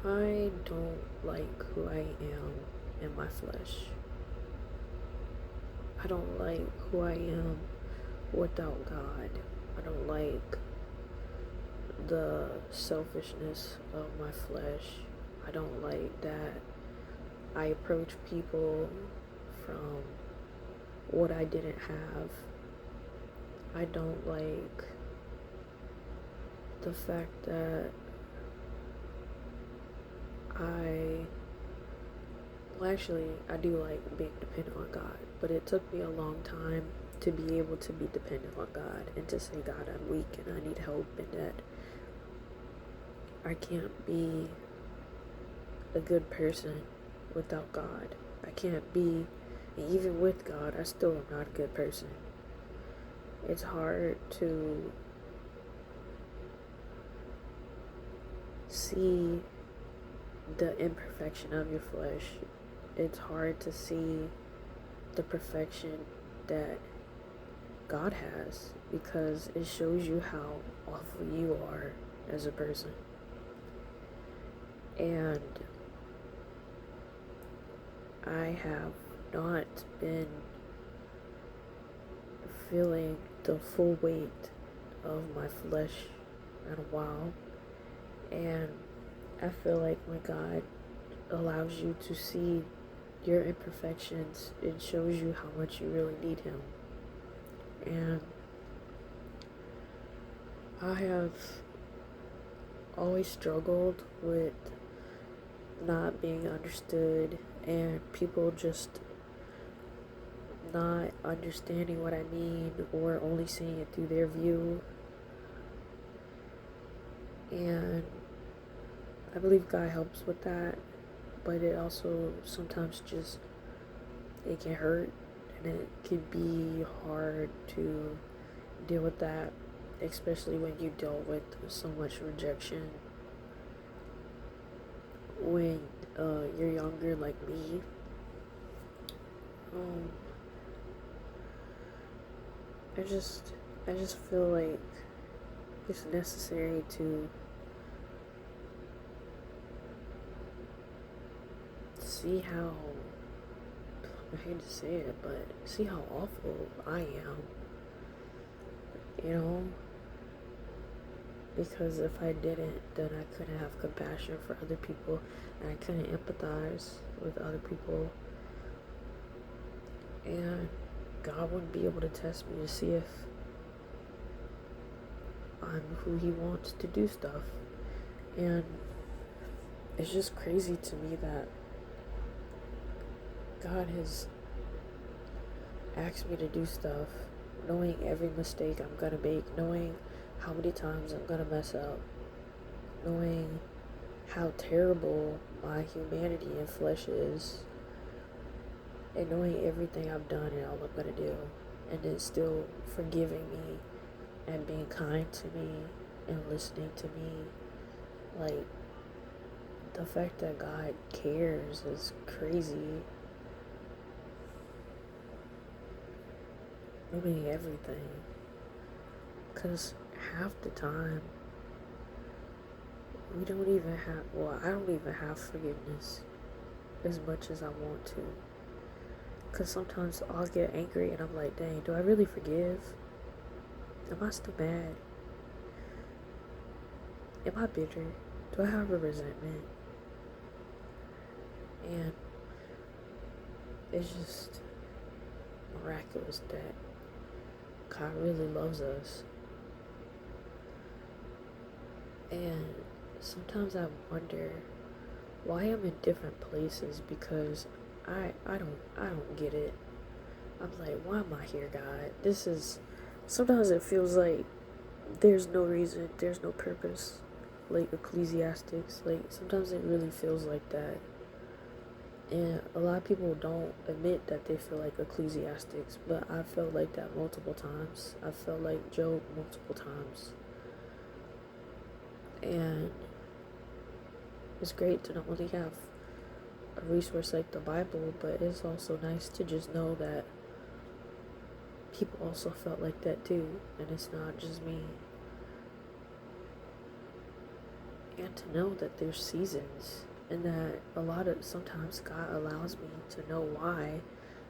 I don't like who I am in my flesh. I don't like who I am without God. I don't like the selfishness of my flesh. I don't like that I approach people from what I didn't have. I don't like the fact that I, well, actually, I do like being dependent on God, but it took me a long time to be able to be dependent on God and to say, God, I'm weak and I need help, and that I can't be a good person without God. I can't be, and even with God, I still am not a good person. It's hard to see the imperfection of your flesh. It's hard to see the perfection that God has because it shows you how awful you are as a person. And I have not been feeling the full weight of my flesh in a while. And I feel like when God allows you to see your imperfections, it shows you how much you really need Him. And I have always struggled with not being understood and people just not understanding what I mean or only seeing it through their view. And I believe God helps with that, but it also sometimes just, it can hurt and it can be hard to deal with that, especially when you deal with so much rejection when you're younger like me. um, I just feel like it's necessary to see how, I hate to say it, but see how awful I am, you know? Because if I didn't, then I couldn't have compassion for other people and I couldn't empathize with other people. And God wouldn't be able to test me to see if I'm who He wants to do stuff. And it's just crazy to me that God has asked me to do stuff, knowing every mistake I'm gonna make, knowing how many times I'm gonna mess up, knowing how terrible my humanity and flesh is, and knowing everything I've done and all I'm gonna do, and then still forgiving me and being kind to me and listening to me. Like, the fact that God cares is crazy. Knowing everything. Because half the time, we don't even have, well, I don't even have forgiveness as much as I want to. Because sometimes I'll get angry and I'm like, dang, do I really forgive? Am I still mad? Am I bitter? Do I have a resentment? And it's just miraculous that God really loves us. And sometimes I wonder why I'm in different places because I don't get it. I'm like, why am I here, God? This is, sometimes it feels like there's no reason, there's no purpose. Like Ecclesiastics, like sometimes it really feels like that. And a lot of people don't admit that they feel like Ecclesiastics, but I felt like that multiple times. I felt like Job multiple times. And it's great to not only have a resource like the Bible, but it's also nice to just know that people also felt like that too, and it's not just me. and to know that there's seasons, and that sometimes God allows me to know why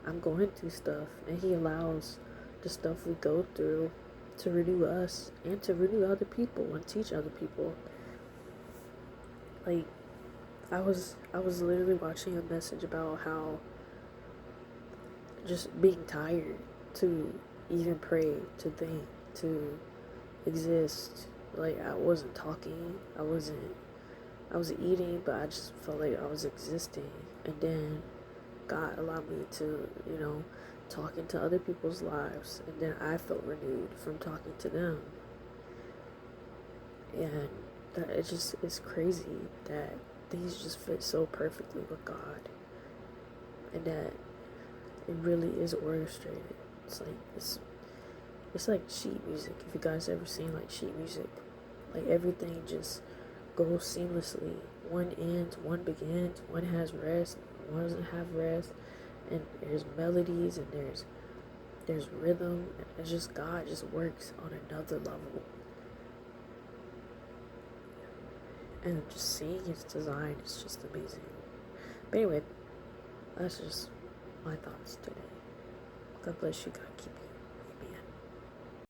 I'm going through stuff, and He allows the stuff we go through to renew us and to renew other people and teach other people. Like, I was literally watching a message about how just being tired to even pray, to think, to exist. Like, I wasn't talking, I was eating, but I just felt like I was existing. And then God allowed me to, talk into other people's lives. And then I felt renewed from talking to them. And that it's crazy that things just fit so perfectly with God. And that it really is orchestrated. It's like sheet music. If you guys ever seen like sheet music, like everything just goes seamlessly. One ends, one begins, one has rest, one doesn't have rest, and there's melodies and there's rhythm. And it's just God just works on another level. And just seeing His design is just amazing. But anyway, that's just my thoughts today. God bless you. God keep you.